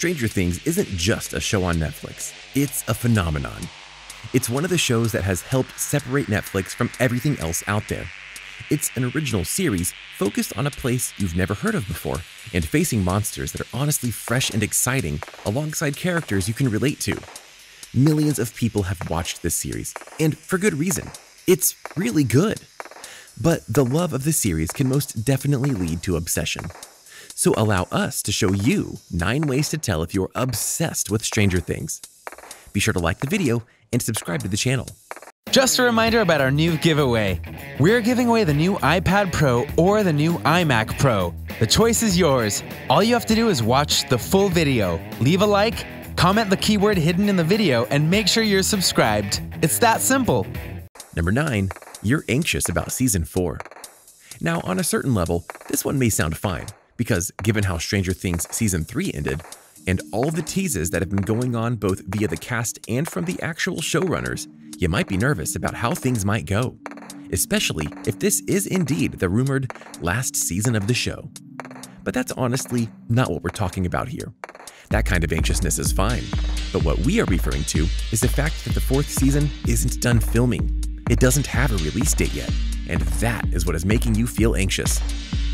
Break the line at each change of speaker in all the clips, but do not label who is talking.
Stranger Things isn't just a show on Netflix, it's a phenomenon. It's one of the shows that has helped separate Netflix from everything else out there. It's an original series focused on a place you've never heard of before and facing monsters that are honestly fresh and exciting alongside characters you can relate to. Millions of people have watched this series, and for good reason. It's really good. But the love of the series can most definitely lead to obsession. So allow us to show you 9 ways to tell if you're obsessed with Stranger Things. Be sure to like the video and subscribe to the channel.
Just a reminder about our new giveaway. We're giving away the new iPad Pro or the new iMac Pro. The choice is yours. All you have to do is watch the full video, leave a like, comment the keyword hidden in the video, and make sure you're subscribed. It's that simple.
Number 9, you're anxious about Season 4. Now, on a certain level, this one may sound fine, because given how Stranger Things Season 3 ended, and all the teases that have been going on both via the cast and from the actual showrunners, you might be nervous about how things might go, especially if this is indeed the rumored last season of the show. But that's honestly not what we're talking about here. That kind of anxiousness is fine, but what we are referring to is the fact that the 4th season isn't done filming. It doesn't have a release date yet, and that is what is making you feel anxious.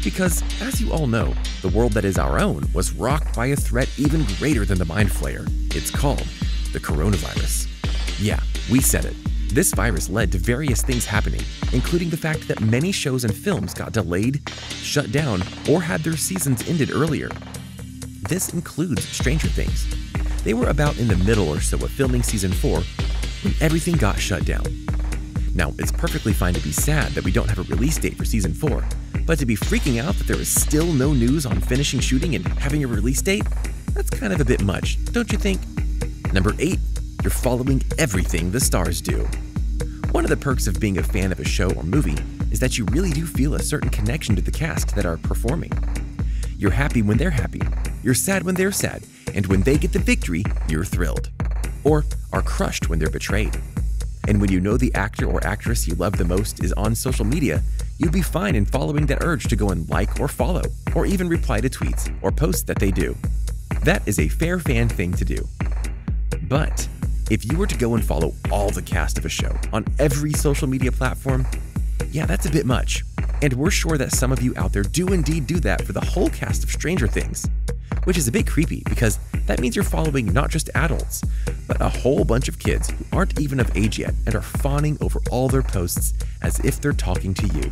Because, as you all know, the world that is our own was rocked by a threat even greater than the Mind Flayer. It's called the coronavirus. Yeah, we said it. This virus led to various things happening, including the fact that many shows and films got delayed, shut down, or had their seasons ended earlier. This includes Stranger Things. They were about in the middle or so of filming Season 4 when everything got shut down. Now, it's perfectly fine to be sad that we don't have a release date for Season 4, but to be freaking out that there is still no news on finishing shooting and having a release date, that's kind of a bit much, don't you think? Number 8, you're following everything the stars do. One of the perks of being a fan of a show or movie is that you really do feel a certain connection to the cast that are performing. You're happy when they're happy, you're sad when they're sad, and when they get the victory, you're thrilled. Or are crushed when they're betrayed. And when you know the actor or actress you love the most is on social media, you'd be fine in following that urge to go and like or follow, or even reply to tweets or posts that they do. That is a fair fan thing to do. But if you were to go and follow all the cast of a show on every social media platform, yeah, that's a bit much. And we're sure that some of you out there do indeed do that for the whole cast of Stranger Things, which is a bit creepy because that means you're following not just adults, but a whole bunch of kids who aren't even of age yet and are fawning over all their posts as if they're talking to you.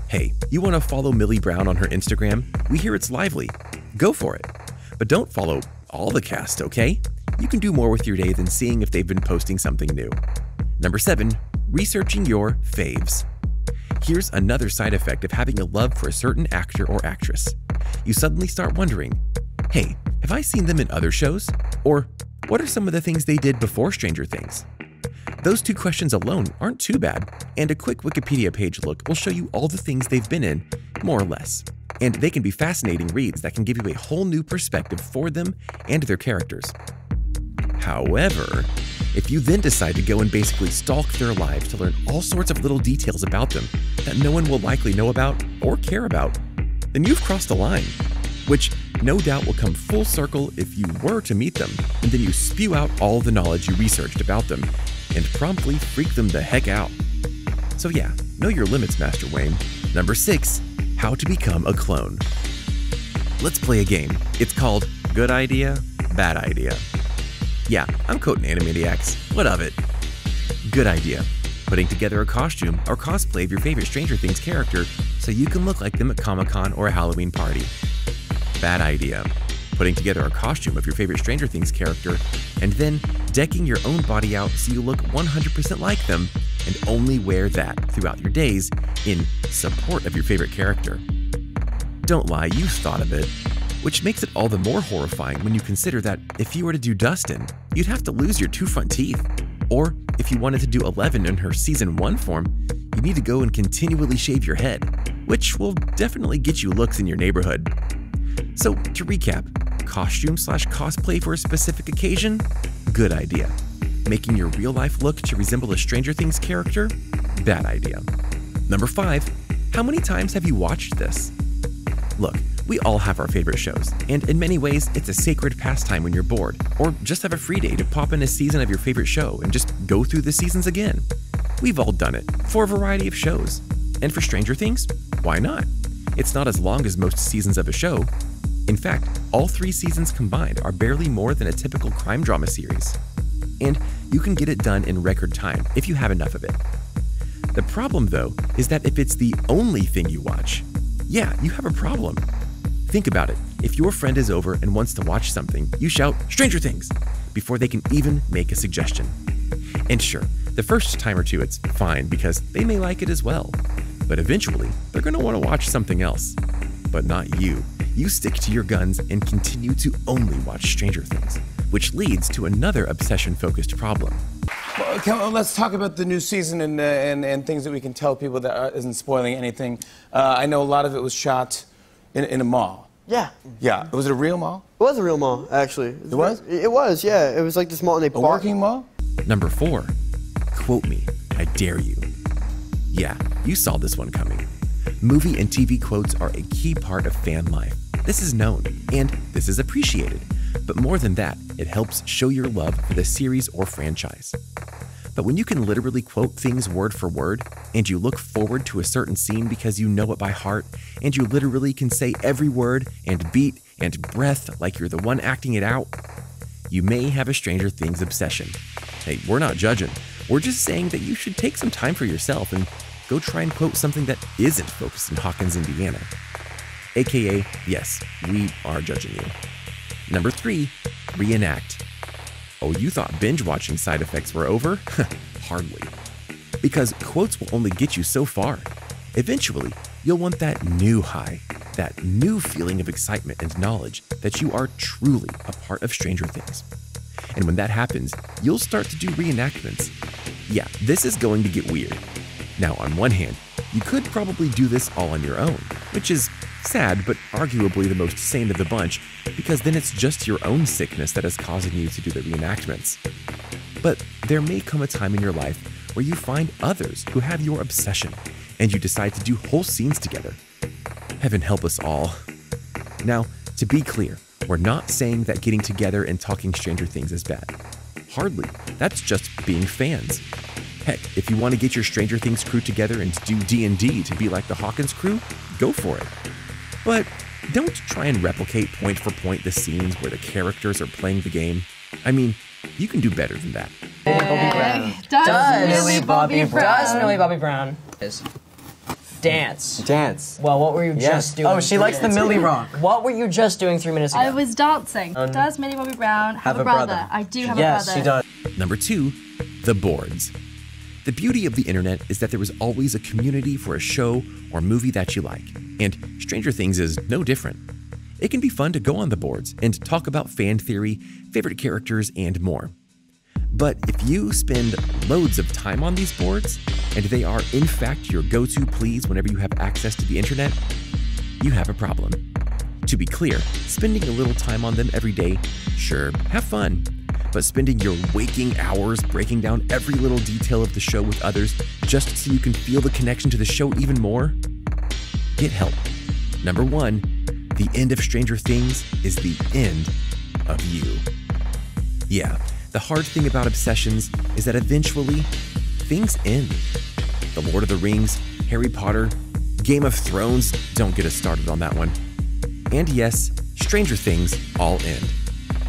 Hey, you want to follow Millie Brown on her Instagram? We hear it's lively. Go for it. But don't follow all the cast, okay? You can do more with your day than seeing if they've been posting something new. Number 7, researching your faves. Here's another side effect of having a love for a certain actor or actress. You suddenly start wondering, hey, have I seen them in other shows? Or what are some of the things they did before Stranger Things? Those 2 questions alone aren't too bad, and a quick Wikipedia page look will show you all the things they've been in, more or less. And they can be fascinating reads that can give you a whole new perspective for them and their characters. However, if you then decide to go and basically stalk their lives to learn all sorts of little details about them that no one will likely know about or care about, then you've crossed a line, which no doubt will come full circle if you were to meet them, and then you spew out all the knowledge you researched about them and promptly freak them the heck out. So yeah, know your limits, Master Wayne. Number 6, how to become a clone. Let's play a game. It's called Good Idea, Bad Idea. Yeah, I'm quoting Animaniacs. What of it? Good idea. Putting together a costume or cosplay of your favorite Stranger Things character so you can look like them at Comic-Con or a Halloween party. Bad idea. Putting together a costume of your favorite Stranger Things character and then decking your own body out so you look 100% like them and only wear that throughout your days in support of your favorite character. Don't lie, you've thought of it. Which makes it all the more horrifying when you consider that if you were to do Dustin, you'd have to lose your 2 front teeth. Or if you wanted to do Eleven in her Season 1 form, you need to go and continually shave your head, which will definitely get you looks in your neighborhood. So to recap, costume/cosplay for a specific occasion? Good idea. Making your real-life look to resemble a Stranger Things character? Bad idea. Number 5, how many times have you watched this? Look, We all have our favorite shows, and in many ways, it's a sacred pastime when you're bored, or just have a free day to pop in a season of your favorite show and just go through the seasons again. We've all done it, for a variety of shows. And for Stranger Things, why not? It's not as long as most seasons of a show. In fact, all 3 seasons combined are barely more than a typical crime drama series. And you can get it done in record time if you have enough of it. The problem, though, is that if it's the only thing you watch, yeah, you have a problem. Think about it. If your friend is over and wants to watch something, you shout, "Stranger Things!" before they can even make a suggestion. And sure, the first time or two it's fine because they may like it as well. But eventually, they're going to want to watch something else. But not you. You stick to your guns and continue to only watch Stranger Things, which leads to another obsession-focused problem.
Well, let's talk about the new season and things that we can tell people that isn't spoiling anything. I know a lot of it was shot in a mall.
Yeah.
Yeah. Was it a real mall?
It was a real mall, actually.
It was?
It was, yeah. It was like this mall and they
A working mall?
Number 4. Quote me, I dare you. Yeah, you saw this one coming. Movie and TV quotes are a key part of fan life. This is known, and this is appreciated. But more than that, it helps show your love for the series or franchise. But when you can literally quote things word for word, and you look forward to a certain scene because you know it by heart, and you literally can say every word and beat and breath like you're the one acting it out, you may have a Stranger Things obsession. Hey, we're not judging. We're just saying that you should take some time for yourself and go try and quote something that isn't focused in Hawkins, Indiana. AKA, yes, we are judging you. Number 3, reenact. Oh, you thought binge-watching side effects were over? Hardly. Because quotes will only get you so far. Eventually, you'll want that new high, that new feeling of excitement and knowledge that you are truly a part of Stranger Things. And when that happens, you'll start to do reenactments. Yeah, this is going to get weird. Now, on one hand, you could probably do this all on your own, which is sad, but arguably the most sane of the bunch, because then it's just your own sickness that is causing you to do the reenactments. But there may come a time in your life where you find others who have your obsession, and you decide to do whole scenes together. Heaven help us all. Now, to be clear, we're not saying that getting together and talking Stranger Things is bad. Hardly. That's just being fans. Heck, if you want to get your Stranger Things crew together and do D&D to be like the Hawkins crew, go for it. But don't try and replicate point for point the scenes where the characters are playing the game. I mean, you can do better than that.
Does Millie Bobby Brown dance?
Dance.
Well, what were you just doing?
Oh, she likes the Millie Rock.
What were you just doing 3 minutes ago?
I was dancing. Does Millie Bobby Brown have a brother? I do have a brother.
Yes, she does.
Number 2, the boards. The beauty of the internet is that there is always a community for a show or movie that you like, and Stranger Things is no different. It can be fun to go on the boards and talk about fan theory, favorite characters, and more. But if you spend loads of time on these boards, and they are in fact your go-to please whenever you have access to the internet, you have a problem. To be clear, spending a little time on them every day, sure, have fun. But spending your waking hours breaking down every little detail of the show with others just so you can feel the connection to the show even more? Get help. Number 1, the end of Stranger Things is the end of you. Yeah, the hard thing about obsessions is that eventually, things end. The Lord of the Rings, Harry Potter, Game of Thrones, don't get us started on that one. And yes, Stranger Things all end.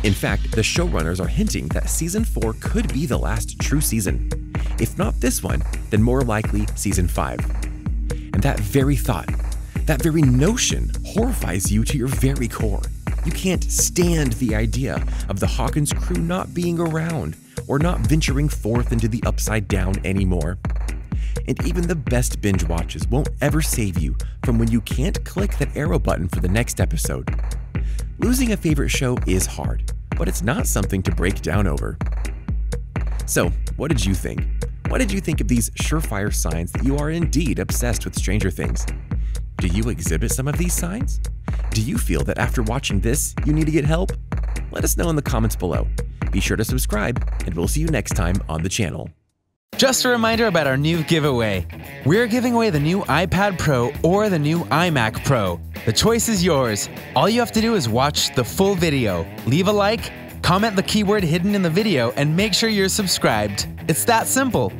In fact, the showrunners are hinting that Season 4 could be the last true season. If not this one, then more likely Season 5. And that very thought, that very notion horrifies you to your very core. You can't stand the idea of the Hawkins crew not being around or not venturing forth into the Upside Down anymore. And even the best binge watches won't ever save you from when you can't click that arrow button for the next episode. Losing a favorite show is hard, but it's not something to break down over. So, what did you think? What did you think of these surefire signs that you are indeed obsessed with Stranger Things? Do you exhibit some of these signs? Do you feel that after watching this, you need to get help? Let us know in the comments below. Be sure to subscribe, and we'll see you next time on the channel.
Just a reminder about our new giveaway. We're giving away the new iPad Pro or the new iMac Pro. The choice is yours. All you have to do is watch the full video, leave a like, comment the keyword hidden in the video, and make sure you're subscribed. It's that simple.